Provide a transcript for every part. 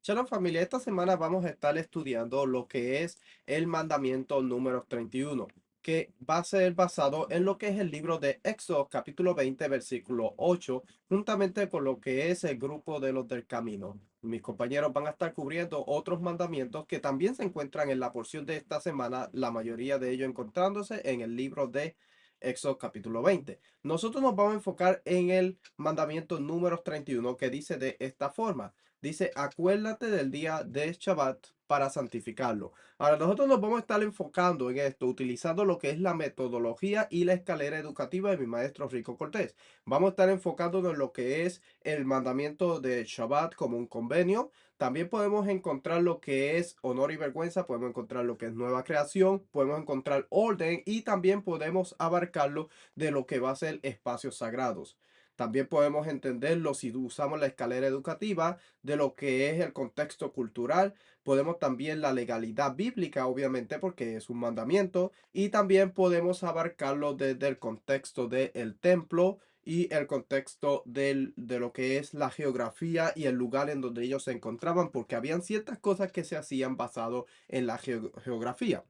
Shalom familia, esta semana vamos a estar estudiando lo que es el mandamiento número 31, que va a ser basado en lo que es el libro de Éxodo capítulo 20 versículo 8, juntamente con lo que es el grupo de los del camino. Mis compañeros van a estar cubriendo otros mandamientos que también se encuentran en la porción de esta semana, la mayoría de ellos encontrándose en el libro de Éxodo capítulo 20. Nosotros nos vamos a enfocar en el mandamiento número 31 que dice de esta forma. Dice, acuérdate del día de Shabbat para santificarlo. Ahora, nosotros nos vamos a estar enfocando en esto, utilizando lo que es la metodología y la escalera educativa de mi maestro Rico Cortés. Vamos a estar enfocándonos en lo que es el mandamiento de Shabbat como un convenio. También podemos encontrar lo que es honor y vergüenza, podemos encontrar lo que es nueva creación, podemos encontrar orden y también podemos abarcarlo de lo que va a ser espacios sagrados. También podemos entenderlo si usamos la escalera educativa de lo que es el contexto cultural. Podemos también la legalidad bíblica, obviamente, porque es un mandamiento. Y también podemos abarcarlo desde el contexto del templo y el contexto de lo que es la geografía y el lugar en donde ellos se encontraban, porque habían ciertas cosas que se hacían basado en la geografía.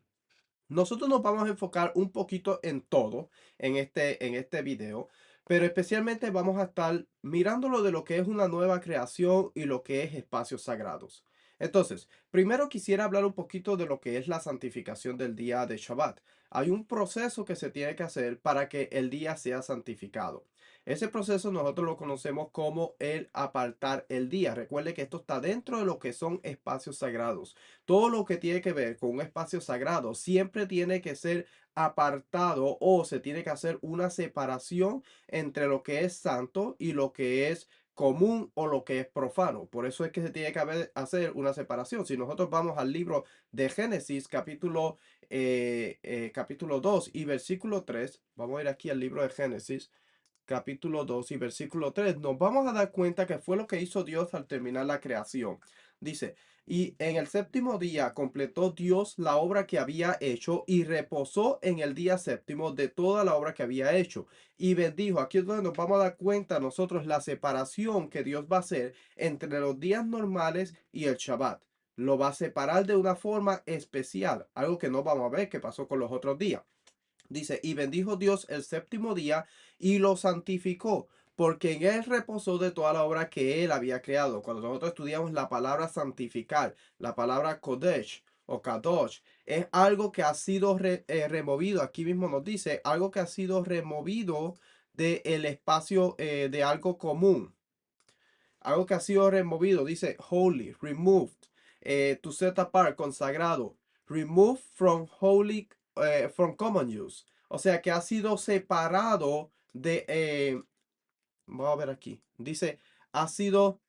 Nosotros nos vamos a enfocar un poquito en todo en este video, pero especialmente vamos a estar mirándolo de lo que es una nueva creación y lo que es espacios sagrados. Entonces, primero quisiera hablar un poquito de lo que es la santificación del día de Shabbat. Hay un proceso que se tiene que hacer para que el día sea santificado. Ese proceso nosotros lo conocemos como el apartar el día. Recuerde que esto está dentro de lo que son espacios sagrados. Todo lo que tiene que ver con un espacio sagrado siempre tiene que ser apartado o se tiene que hacer una separación entre lo que es santo y lo que es común o lo que es profano. Por eso es que se tiene que hacer una separación. Si nosotros vamos al libro de Génesis, capítulo 2 y versículo 3, vamos a ir aquí al libro de Génesis, capítulo 2 y versículo 3, nos vamos a dar cuenta que fue lo que hizo Dios al terminar la creación. Dice, y en el séptimo día completó Dios la obra que había hecho y reposó en el día séptimo de toda la obra que había hecho. Y bendijo, aquí es donde nos vamos a dar cuenta nosotros la separación que Dios va a hacer entre los días normales y el Shabbat. Lo va a separar de una forma especial, algo que no vamos a ver que pasó con los otros días. Dice, y bendijo Dios el séptimo día y lo santificó, porque en él reposó de toda la obra que él había creado. Cuando nosotros estudiamos la palabra santificar, la palabra kodesh o kadosh, es algo que ha sido removido. Aquí mismo nos dice, algo que ha sido removido del espacio de algo común. Algo que ha sido removido, dice holy, removed, to set apart, consagrado, removed from holy, from common use. O sea que ha sido separado de, vamos a ver aquí, dice, ha sido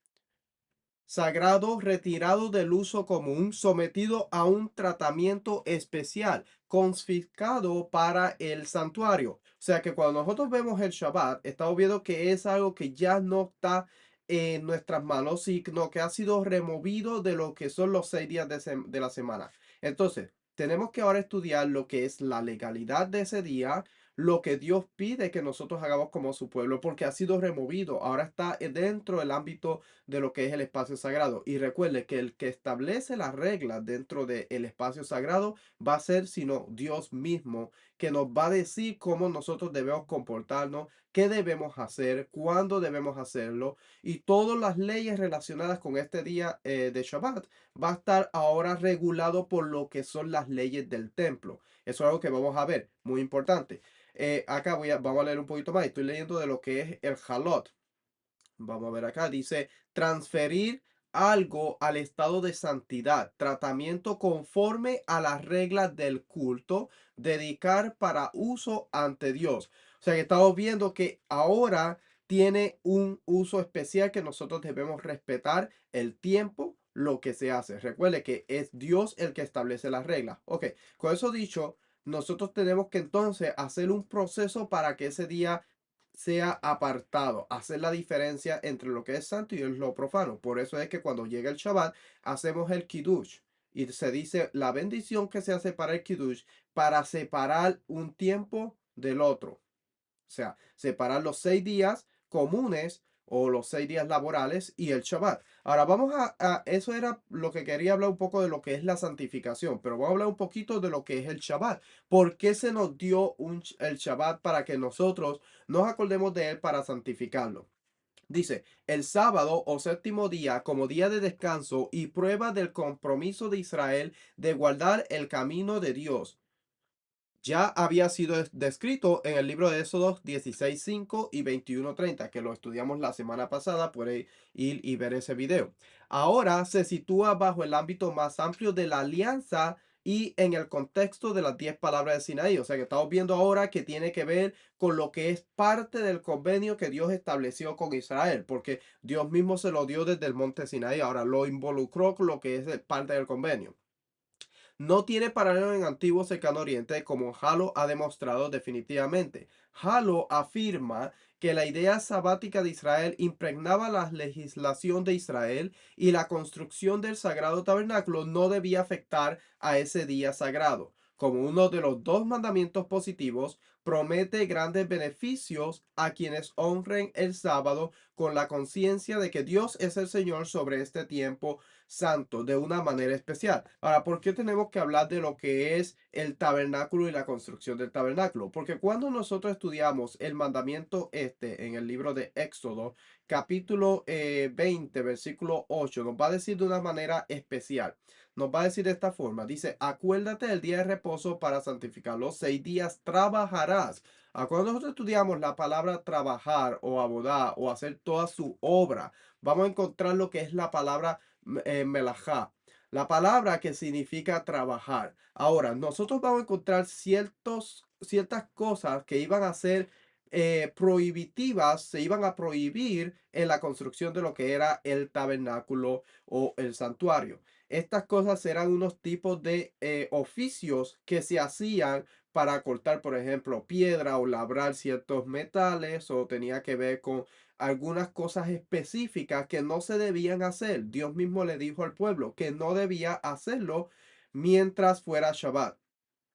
sagrado, retirado del uso común, sometido a un tratamiento especial, confiscado para el santuario. O sea que cuando nosotros vemos el Shabbat, estamos viendo que es algo que ya no está en nuestras manos, sino que ha sido removido de lo que son los 6 días de la semana. Entonces, tenemos que ahora estudiar lo que es la legalidad de ese día, lo que Dios pide que nosotros hagamos como su pueblo, porque ha sido removido. Ahora está dentro del ámbito de lo que es el espacio sagrado. Y recuerde que el que establece las reglas dentro del espacio sagrado va a ser sino Dios mismo, que nos va a decir cómo nosotros debemos comportarnos, qué debemos hacer, cuándo debemos hacerlo. Y todas las leyes relacionadas con este día de Shabbat va a estar ahora regulado por lo que son las leyes del templo. Eso es algo que vamos a ver, muy importante. Acá vamos a leer un poquito más. Estoy leyendo de lo que es el halot. Vamos a ver acá, dice transferir algo al estado de santidad, tratamiento conforme a las reglas del culto, dedicar para uso ante Dios. O sea que estamos viendo que ahora tiene un uso especial que nosotros debemos respetar el tiempo, lo que se hace. Recuerde que es Dios el que establece las reglas. Ok, con eso dicho, nosotros tenemos que entonces hacer un proceso para que ese día sea apartado, hacer la diferencia entre lo que es santo y lo profano. Por eso es que cuando llega el Shabbat, hacemos el Kiddush y se dice la bendición que se hace para el Kiddush para separar un tiempo del otro. O sea, separar los 6 días comunes o los 6 días laborales y el Shabbat. Ahora vamos eso era lo que quería hablar un poco de lo que es la santificación, pero vamos a hablar un poquito de lo que es el Shabbat. ¿Por qué se nos dio el Shabbat para que nosotros nos acordemos de él para santificarlo? Dice, el sábado o séptimo día como día de descanso y prueba del compromiso de Israel de guardar el camino de Dios ya había sido descrito en el libro de Éxodo 16:5 y 21:30, que lo estudiamos la semana pasada. Puede ir y ver ese video. Ahora se sitúa bajo el ámbito más amplio de la alianza y en el contexto de las 10 palabras de Sinaí. O sea que estamos viendo ahora que tiene que ver con lo que es parte del convenio que Dios estableció con Israel, porque Dios mismo se lo dio desde el monte Sinaí. Ahora lo involucró con lo que es parte del convenio. No tiene paralelo en Antiguo Cercano Oriente, como Halo ha demostrado definitivamente. Halo afirma que la idea sabática de Israel impregnaba la legislación de Israel y la construcción del sagrado tabernáculo no debía afectar a ese día sagrado. Como uno de los dos mandamientos positivos, promete grandes beneficios a quienes honren el sábado con la conciencia de que Dios es el Señor sobre este tiempo santo de una manera especial. Ahora, ¿por qué tenemos que hablar de lo que es el tabernáculo y la construcción del tabernáculo? Porque cuando nosotros estudiamos el mandamiento en el libro de Éxodo, capítulo 20, versículo 8, nos va a decir de una manera especial. Nos va a decir de esta forma, dice, acuérdate del día de reposo para santificarlo, 6 días trabajarás. Cuando nosotros estudiamos la palabra trabajar o abodar o hacer toda su obra, vamos a encontrar lo que es la palabra melajá, la palabra que significa trabajar. Ahora, nosotros vamos a encontrar ciertas cosas que iban a ser prohibitivas, se iban a prohibir en la construcción de lo que era el tabernáculo o el santuario. Estas cosas eran unos tipos de oficios que se hacían para cortar, por ejemplo, piedra o labrar ciertos metales, o tenía que ver con algunas cosas específicas que no se debían hacer. Dios mismo le dijo al pueblo que no debía hacerlo mientras fuera Shabbat.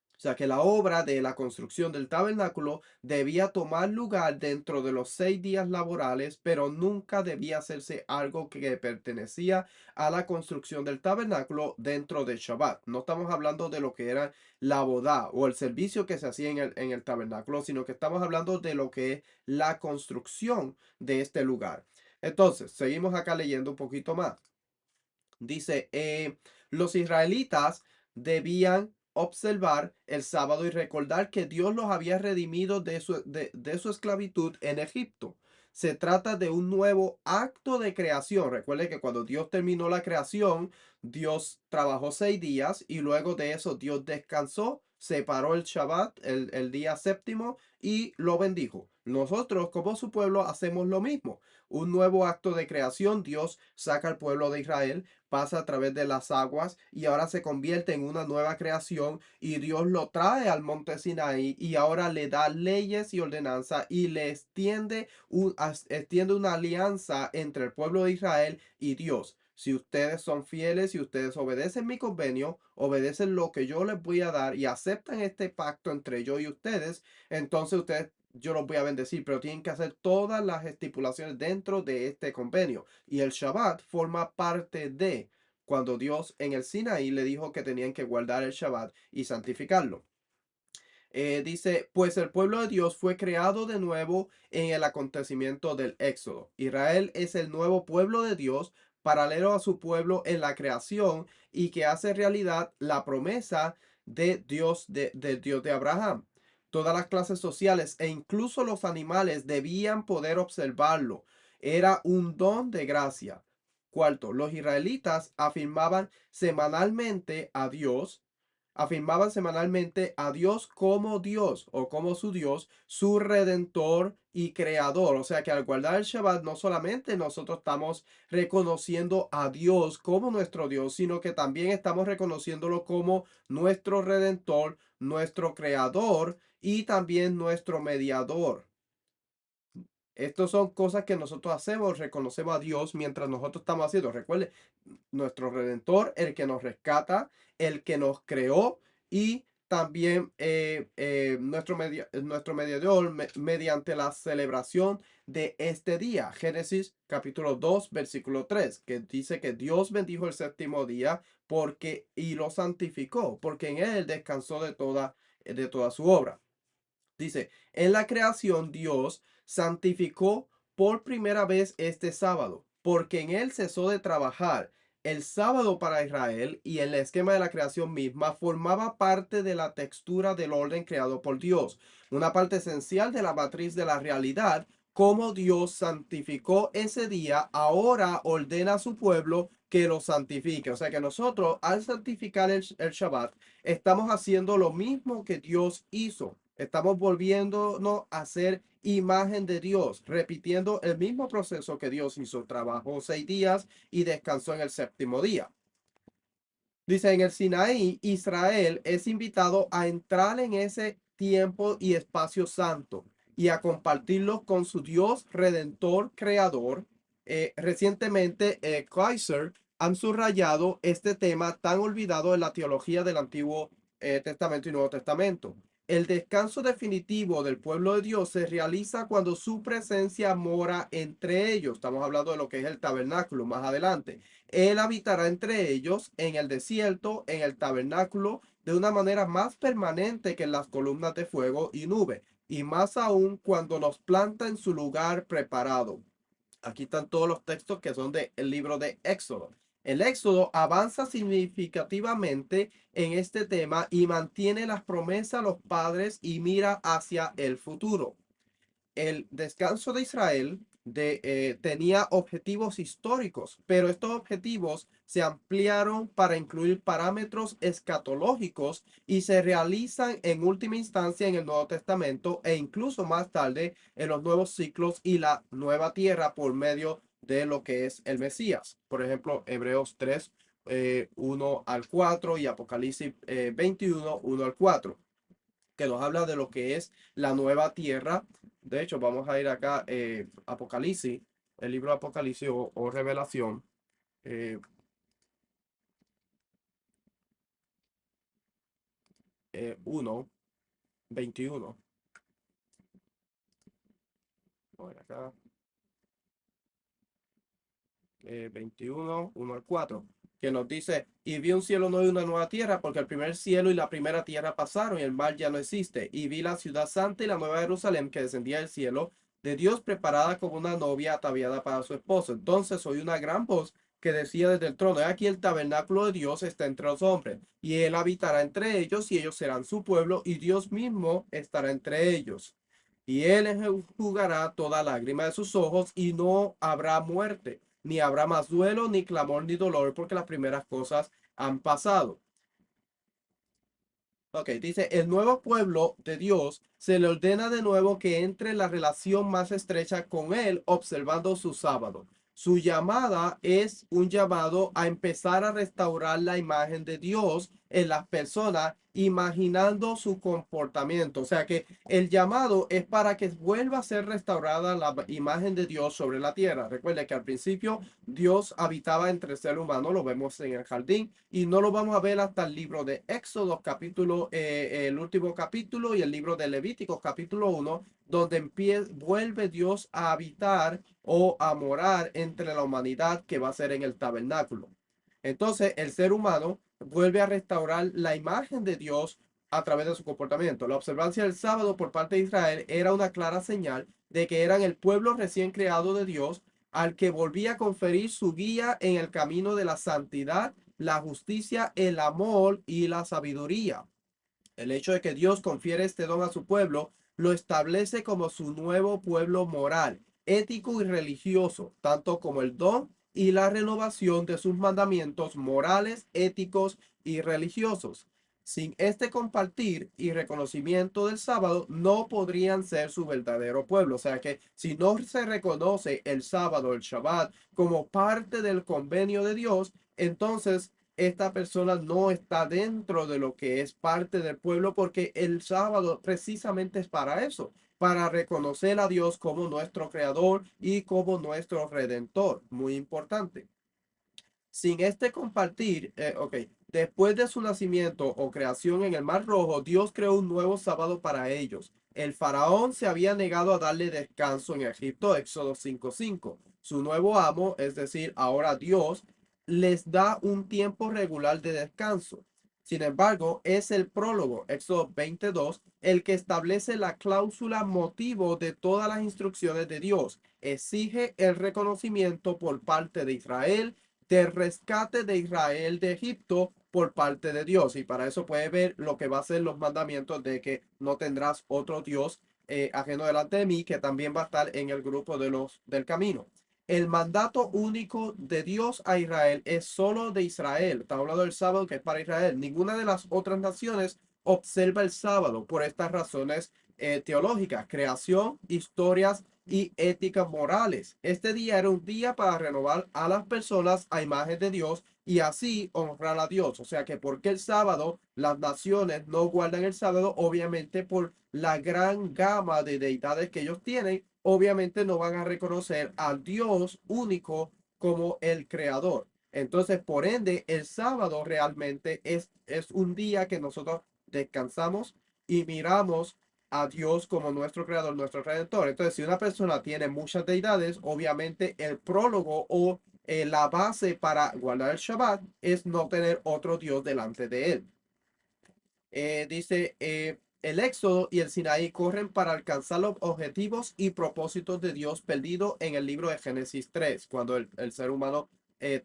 O sea que la obra de la construcción del tabernáculo debía tomar lugar dentro de los 6 días laborales, pero nunca debía hacerse algo que pertenecía a la construcción del tabernáculo dentro de Shabbat. No estamos hablando de lo que era la boda o el servicio que se hacía en el tabernáculo, sino que estamos hablando de lo que es la construcción de este lugar. Entonces, seguimos acá leyendo un poquito más. Dice, los israelitas debían observar el sábado y recordar que Dios los había redimido de su esclavitud en Egipto. Se trata de un nuevo acto de creación. Recuerde que cuando Dios terminó la creación, Dios trabajó 6 días y luego de eso Dios descansó, separó el Shabbat, el día séptimo, y lo bendijo. Nosotros como su pueblo hacemos lo mismo. Un nuevo acto de creación. Dios saca al pueblo de Israel, pasa a través de las aguas y ahora se convierte en una nueva creación, y Dios lo trae al monte Sinaí y ahora le da leyes y ordenanza y le extiende una alianza entre el pueblo de Israel y Dios. Si ustedes son fieles, si ustedes obedecen mi convenio, obedecen lo que yo les voy a dar y aceptan este pacto entre yo y ustedes, entonces yo los voy a bendecir, pero tienen que hacer todas las estipulaciones dentro de este convenio. Y el Shabbat forma parte de cuando Dios en el Sinaí le dijo que tenían que guardar el Shabbat y santificarlo. Dice, pues el pueblo de Dios fue creado de nuevo en el acontecimiento del Éxodo. Israel es el nuevo pueblo de Dios, paralelo a su pueblo en la creación, y que hace realidad la promesa de Dios, de Dios de Abraham. Todas las clases sociales e incluso los animales debían poder observarlo. Era un don de gracia. Cuarto, los israelitas afirmaban semanalmente a Dios como Dios o como su Dios, su redentor y creador. O sea que al guardar el Shabbat no solamente nosotros estamos reconociendo a Dios como nuestro Dios, sino que también estamos reconociéndolo como nuestro redentor, nuestro creador y también nuestro mediador. Estas son cosas que nosotros hacemos, reconocemos a Dios mientras nosotros estamos haciendo. Recuerde, nuestro redentor, el que nos rescata, el que nos creó, y también nuestro mediador mediante la celebración de este día. Génesis capítulo 2, versículo 3, que dice que Dios bendijo el séptimo día y lo santificó, porque en él descansó de toda su obra. Dice, en la creación Dios santificó por primera vez este sábado, porque en él cesó de trabajar. El sábado para Israel y el esquema de la creación misma formaba parte de la textura del orden creado por Dios, una parte esencial de la matriz de la realidad. Como Dios santificó ese día, ahora ordena a su pueblo que lo santifique. O sea que nosotros, al santificar el Shabbat, estamos haciendo lo mismo que Dios hizo. Estamos volviéndonos a ser imagen de Dios, repitiendo el mismo proceso que Dios hizo. Trabajó 6 días y descansó en el séptimo día. Dice, en el Sinaí, Israel es invitado a entrar en ese tiempo y espacio santo y a compartirlo con su Dios redentor, creador. Recientemente, Kaiser han subrayado este tema tan olvidado en la teología del Antiguo Testamento y Nuevo Testamento. El descanso definitivo del pueblo de Dios se realiza cuando su presencia mora entre ellos. Estamos hablando de lo que es el tabernáculo más adelante. Él habitará entre ellos en el desierto, en el tabernáculo, de una manera más permanente que en las columnas de fuego y nube, y más aún cuando nos planta en su lugar preparado. Aquí están todos los textos que son del libro de Éxodo. El Éxodo avanza significativamente en este tema y mantiene las promesas a los padres y mira hacia el futuro. El descanso de Israel tenía objetivos históricos, pero estos objetivos se ampliaron para incluir parámetros escatológicos y se realizan en última instancia en el Nuevo Testamento e incluso más tarde en los nuevos ciclos y la nueva tierra por medio de lo que es el Mesías. Por ejemplo, Hebreos 3, 1 al 4 y Apocalipsis 21, 1 al 4, que nos habla de lo que es la nueva tierra. De hecho, vamos a ir acá, Apocalipsis, el libro de Apocalipsis o Revelación, eh, 1, 21. Vamos a ver acá, 21, 1 al 4, que nos dice, y vi un cielo nuevo y una nueva tierra, porque el primer cielo y la primera tierra pasaron y el mar ya no existe. Y vi la ciudad santa y la nueva Jerusalén que descendía del cielo de Dios, preparada como una novia ataviada para su esposo. Entonces oí una gran voz que decía desde el trono, aquí el tabernáculo de Dios está entre los hombres, y él habitará entre ellos, y ellos serán su pueblo, y Dios mismo estará entre ellos. Y él enjugará toda lágrima de sus ojos, y no habrá muerte, ni habrá más duelo, ni clamor, ni dolor, porque las primeras cosas han pasado. Ok, dice, el nuevo pueblo de Dios se le ordena de nuevo que entre en la relación más estrecha con él, observando su sábado. Su llamada es un llamado a empezar a restaurar la imagen de Dios en las personas, imaginando su comportamiento. O sea que el llamado es para que vuelva a ser restaurada la imagen de Dios sobre la tierra. Recuerde que al principio Dios habitaba entre el ser humano, lo vemos en el jardín, y no lo vamos a ver hasta el libro de Éxodo, el último capítulo, y el libro de Levíticos, capítulo 1, donde vuelve Dios a habitar o a morar entre la humanidad, que va a ser en el tabernáculo. Entonces, el ser humano vuelve a restaurar la imagen de Dios a través de su comportamiento. La observancia del sábado por parte de Israel era una clara señal de que eran el pueblo recién creado de Dios, al que volvía a conferir su guía en el camino de la santidad, la justicia, el amor y la sabiduría. El hecho de que Dios confiere este don a su pueblo lo establece como su nuevo pueblo moral, ético y religioso, tanto como el don y la renovación de sus mandamientos morales, éticos y religiosos. Sin este compartir y reconocimiento del sábado, no podrían ser su verdadero pueblo. O sea que si no se reconoce el sábado, el Shabbat, como parte del convenio de Dios, entonces esta persona no está dentro de lo que es parte del pueblo, porque el sábado precisamente es para eso, para reconocer a Dios como nuestro creador y como nuestro redentor. Muy importante. Sin este compartir, ok, Después de su nacimiento o creación en el Mar Rojo, Dios creó un nuevo sábado para ellos. El faraón se había negado a darle descanso en Egipto, Éxodo 5:5. Su nuevo amo, es decir, ahora Dios, les da un tiempo regular de descanso. Sin embargo, es el prólogo, Éxodo 22, el que establece la cláusula motivo de todas las instrucciones de Dios. Exige el reconocimiento por parte de Israel del rescate de Israel de Egipto por parte de Dios. Y para eso puede ver lo que va a ser los mandamientos de que no tendrás otro Dios ajeno delante de mí, que también va a estar en el grupo de los del camino. El mandato único de Dios a Israel es solo de Israel. Está hablando del sábado que es para Israel. Ninguna de las otras naciones observa el sábado por estas razones teológicas, creación, historias y éticas morales. Este día era un día para renovar a las personas a imagen de Dios y así honrar a Dios. O sea que porque el sábado las naciones no guardan el sábado, obviamente por la gran gama de deidades que ellos tienen, obviamente no van a reconocer al Dios único como el creador. Entonces, por ende, el sábado realmente es un día que nosotros descansamos y miramos a Dios como nuestro creador, nuestro redentor. Entonces, si una persona tiene muchas deidades, obviamente el prólogo o la base para guardar el Shabbat es no tener otro Dios delante de él. Dice, el Éxodo y el Sinaí corren para alcanzar los objetivos y propósitos de Dios perdido en el libro de Génesis 3, cuando el ser humano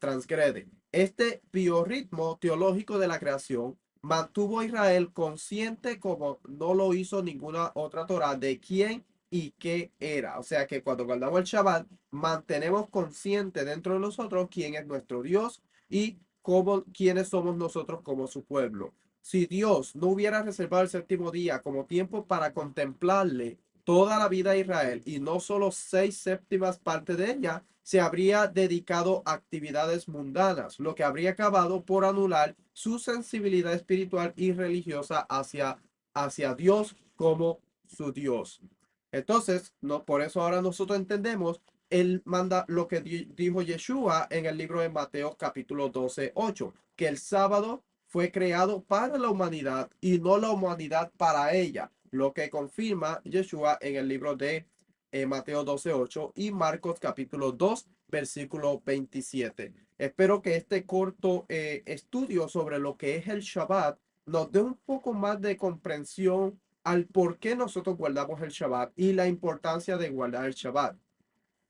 transgrede. Este biorritmo teológico de la creación mantuvo a Israel consciente como no lo hizo ninguna otra Torah de quién y qué era. O sea que cuando guardamos el Shabbat, mantenemos consciente dentro de nosotros quién es nuestro Dios y cómo, quiénes somos nosotros como su pueblo. Si Dios no hubiera reservado el séptimo día como tiempo para contemplarle toda la vida de Israel y no solo 6/7 partes de ella, se habría dedicado a actividades mundanas, lo que habría acabado por anular su sensibilidad espiritual y religiosa hacia Dios como su Dios. Entonces, no, por eso ahora nosotros entendemos él manda lo que dijo Yeshua en el libro de Mateo capítulo 12:8, que el sábado fue creado para la humanidad y no la humanidad para ella, lo que confirma Yeshua en el libro de Mateo 12:8 y Marcos capítulo 2, versículo 27. Espero que este corto estudio sobre lo que es el Shabbat nos dé un poco más de comprensión al por qué nosotros guardamos el Shabbat y la importancia de guardar el Shabbat.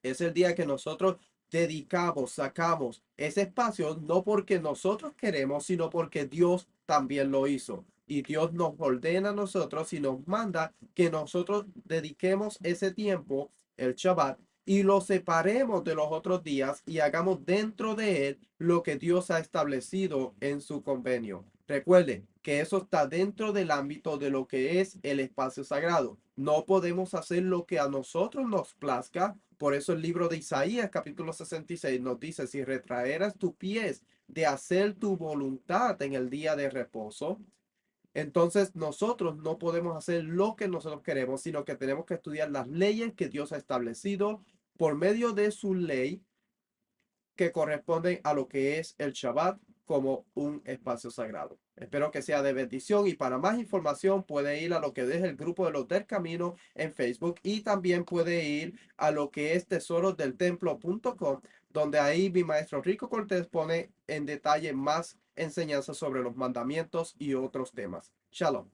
Es el día que nosotros dedicamos, sacamos ese espacio, no porque nosotros queremos, sino porque Dios también lo hizo. Y Dios nos ordena a nosotros y nos manda que nosotros dediquemos ese tiempo, el Shabbat, y lo separemos de los otros días y hagamos dentro de él lo que Dios ha establecido en su convenio. Recuerden que eso está dentro del ámbito de lo que es el espacio sagrado. No podemos hacer lo que a nosotros nos plazca. Por eso el libro de Isaías, capítulo 66, nos dice, si retraeras tus pies de hacer tu voluntad en el día de reposo, entonces nosotros no podemos hacer lo que nosotros queremos, sino que tenemos que estudiar las leyes que Dios ha establecido por medio de su ley que corresponden a lo que es el Shabbat como un espacio sagrado. Espero que sea de bendición y para más información puede ir a lo que es el grupo de los del camino en Facebook y también puede ir a lo que es tesorosdeltemplo.com, donde ahí mi maestro Rico Cortés pone en detalle más enseñanzas sobre los mandamientos y otros temas. Shalom.